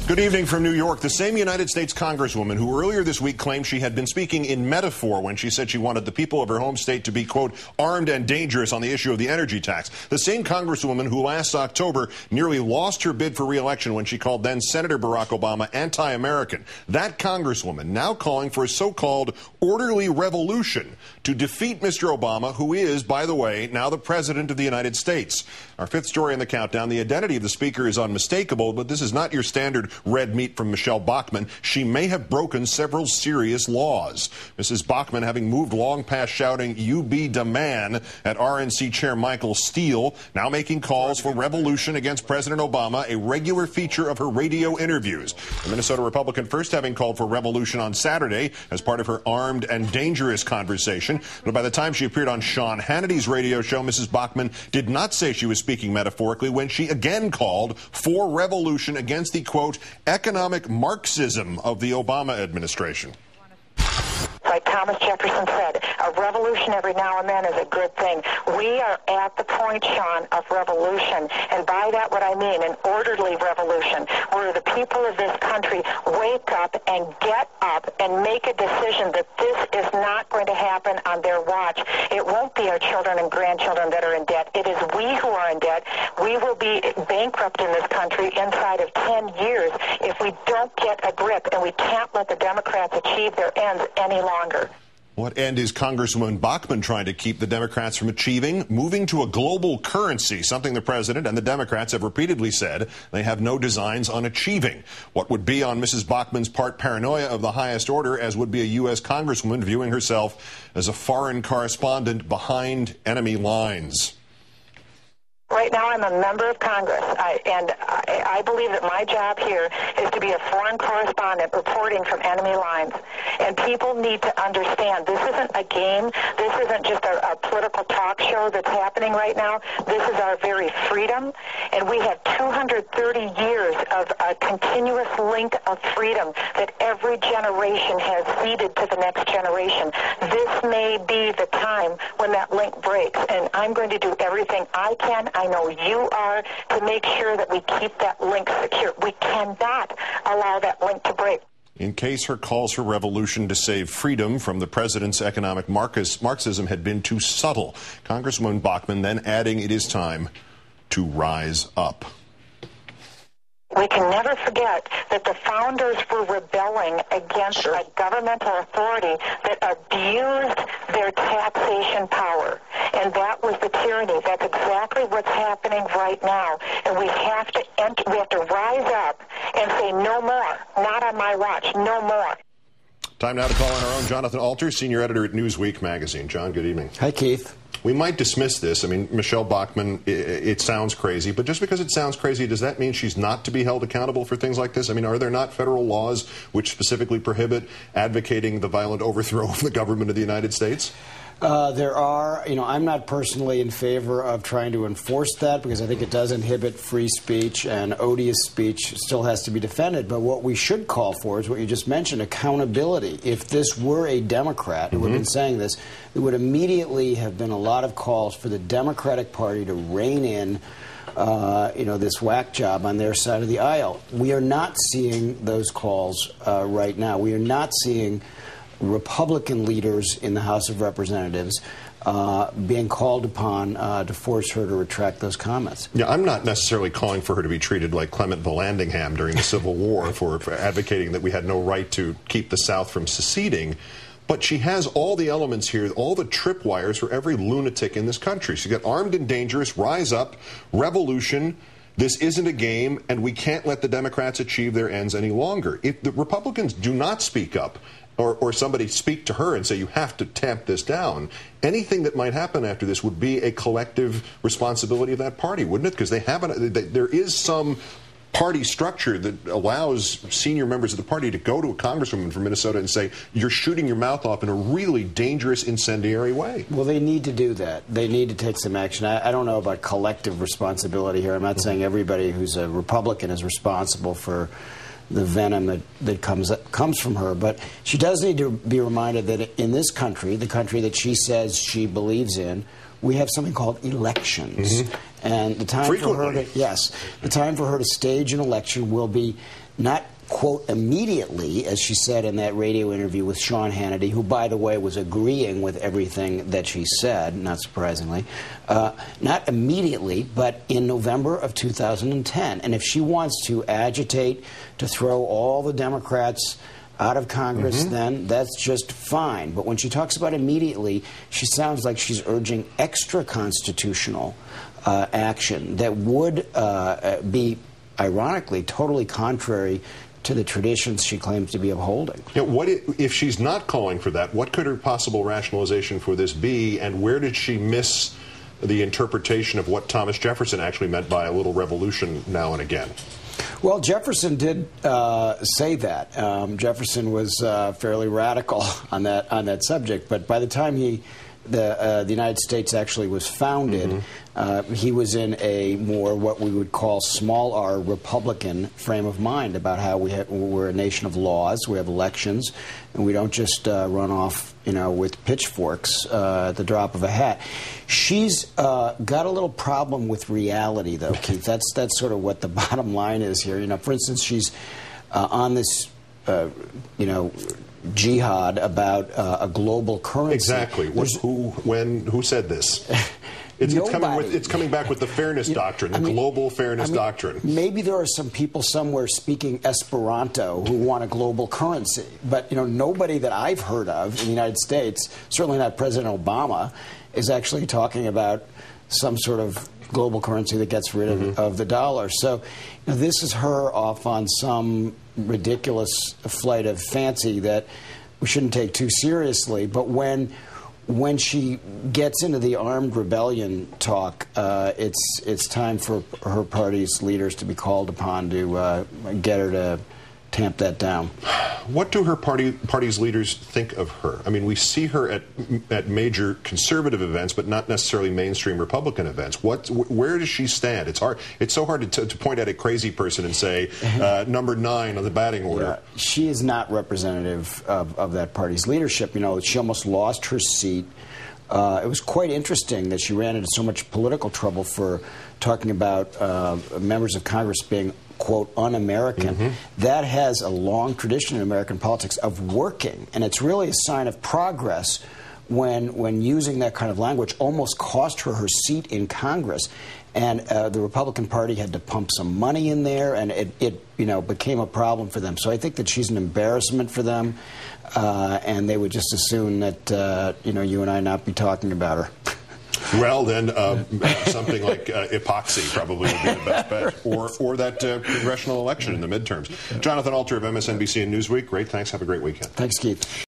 Good evening from New York. The same United States Congresswoman who earlier this week claimed she had been speaking in metaphor when she said she wanted the people of her home state to be, quote, armed and dangerous on the issue of the energy tax. The same Congresswoman who last October nearly lost her bid for re-election when she called then Senator Barack Obama anti-American. That Congresswoman now calling for a so-called orderly revolution to defeat Mr. Obama, who is, by the way, now the President of the United States. Our fifth story in the countdown, the identity of the speaker is unmistakable, but this is not your standard red meat from Michele Bachmann. She may have broken several serious laws. Mrs. Bachmann having moved long past shouting, "You be the man," at RNC Chair Michael Steele, now making calls for revolution against President Obama, a regular feature of her radio interviews. The Minnesota Republican first having called for revolution on Saturday as part of her armed and dangerous conversation. But by the time she appeared on Sean Hannity's radio show, Mrs. Bachmann did not say she was speaking metaphorically when she again called for revolution against the, quote, economic Marxism of the Obama administration. Like Thomas Jefferson said, a revolution every now and then is a good thing. We are at the point, Sean, of revolution. And by that, what I mean, an orderly revolution, where the people of this country wake up and get up and make a decision that this is not going to happen on their watch. It won't be our children and grandchildren that are in debt. It is we who are in debt. We will be bankrupt in this country inside of 10 years if we don't get a grip, and we can't let the Democrats achieve their ends any longer. What end is Congresswoman Bachmann trying to keep the Democrats from achieving? Moving to a global currency, something the president and the Democrats have repeatedly said they have no designs on achieving. What would be on Mrs. Bachmann's part paranoia of the highest order, as would be a U.S. Congresswoman viewing herself as a foreign correspondent behind enemy lines. Right now, I'm a member of Congress, and I believe that my job here is to be a foreign correspondent reporting from enemy lines. And people need to understand this isn't a game. This isn't just a political talk show that's happening right now. This is our very freedom, and we have 230 years of a continuous link of freedom that every generation has ceded to the next generation. This may be the time when that link breaks, and I'm going to do everything I can, I know you are, to make sure that we keep that link secure. We cannot allow that link to break. In case her calls for revolution to save freedom from the president's economic Marxism had been too subtle, Congresswoman Bachmann then adding it is time to rise up. We can never forget that the founders were rebelling against a governmental authority that abused their taxation power. And that was the tyranny. That's exactly what's happening right now. And we have to rise up and say no more. Not on my watch. No more. Time now to call on our own Jonathan Alter, senior editor at Newsweek magazine. John, good evening. Hi, Keith. We might dismiss this. I mean, Michele Bachmann, it sounds crazy, but just because it sounds crazy, does that mean she's not to be held accountable for things like this? I mean, are there not federal laws which specifically prohibit advocating the violent overthrow of the government of the United States? There are. I'm not personally in favor of trying to enforce that because I think it does inhibit free speech, and odious speech still has to be defended. But what we should call for is what you just mentioned, accountability. If this were a Democrat who had been saying this, there would immediately have been a lot of calls for the Democratic Party to rein in this whack job on their side of the aisle. We are not seeing those calls right now. We are not seeing Republican leaders in the House of Representatives being called upon to force her to retract those comments. Yeah, I'm not necessarily calling for her to be treated like Clement Vallandigham during the Civil War for advocating that we had no right to keep the South from seceding. But she has all the elements here, all the tripwires for every lunatic in this country. She's got armed and dangerous, rise up, revolution. This isn't a game, and we can't let the Democrats achieve their ends any longer. If the Republicans do not speak up, or somebody speak to her and say you have to tamp this down, anything that might happen after this would be a collective responsibility of that party, wouldn't it? Because there is some party structure that allows senior members of the party to go to a congresswoman from Minnesota and say, you're shooting your mouth off in a really dangerous, incendiary way. Well, they need to do that. They need to take some action. I don't know about collective responsibility here. I'm not saying everybody who's a Republican is responsible for the venom that comes from her. But she does need to be reminded that in this country, the country that she says she believes in, we have something called elections. And the time for her to, the time for her to stage an election will be not, quote, immediately, as she said in that radio interview with Sean Hannity, who, by the way, was agreeing with everything that she said, not surprisingly, not immediately, but in November of 2010. And if she wants to agitate to throw all the Democrats out of Congress, then that's just fine. But when she talks about immediately, she sounds like she's urging extra-constitutional action that would be, ironically, totally contrary to the traditions she claims to be upholding. Yeah, what if she's not calling for that? What could her possible rationalization for this be, and where did she miss the interpretation of what Thomas Jefferson actually meant by a little revolution now and again? Well, Jefferson did say that. Jefferson was fairly radical on that subject, but by the time the United States actually was founded, he was in a more what we would call small r Republican frame of mind about how we're a nation of laws, we have elections, and we don't just run off, with pitchforks at the drop of a hat. She's got a little problem with reality, though, Keith. That's sort of what the bottom line is here. For instance, she's on this, jihad about a global currency. Exactly. Who said this? It's coming back with the fairness doctrine, the global fairness doctrine. Maybe there are some people somewhere speaking Esperanto who want a global currency, but nobody that I've heard of in the United States, certainly not President Obama, is actually talking about some sort of global currency that gets rid of the dollar. So this is her off on some ridiculous flight of fancy that we shouldn't take too seriously. But when she gets into the armed rebellion talk, it's time for her party's leaders to be called upon to get her to tamp that down. What do her party's leaders think of her? I mean, we see her at major conservative events, but not necessarily mainstream Republican events. Where does she stand? It's hard. It's so hard to point at a crazy person and say number 9 on the batting order. Yeah, she is not representative of that party's leadership. She almost lost her seat. It was quite interesting that she ran into so much political trouble for talking about members of Congress being, quote, un-American. That has a long tradition in American politics of working, and it's really a sign of progress when using that kind of language almost cost her seat in Congress. And the Republican Party had to pump some money in there, and it became a problem for them. So I think that she's an embarrassment for them, and they would just as soon that you and I not be talking about her. Well, then something like epoxy probably would be the best bet, or that congressional election in the midterms. Jonathan Alter of MSNBC and Newsweek, great. Thanks. Have a great weekend. Thanks, Keith.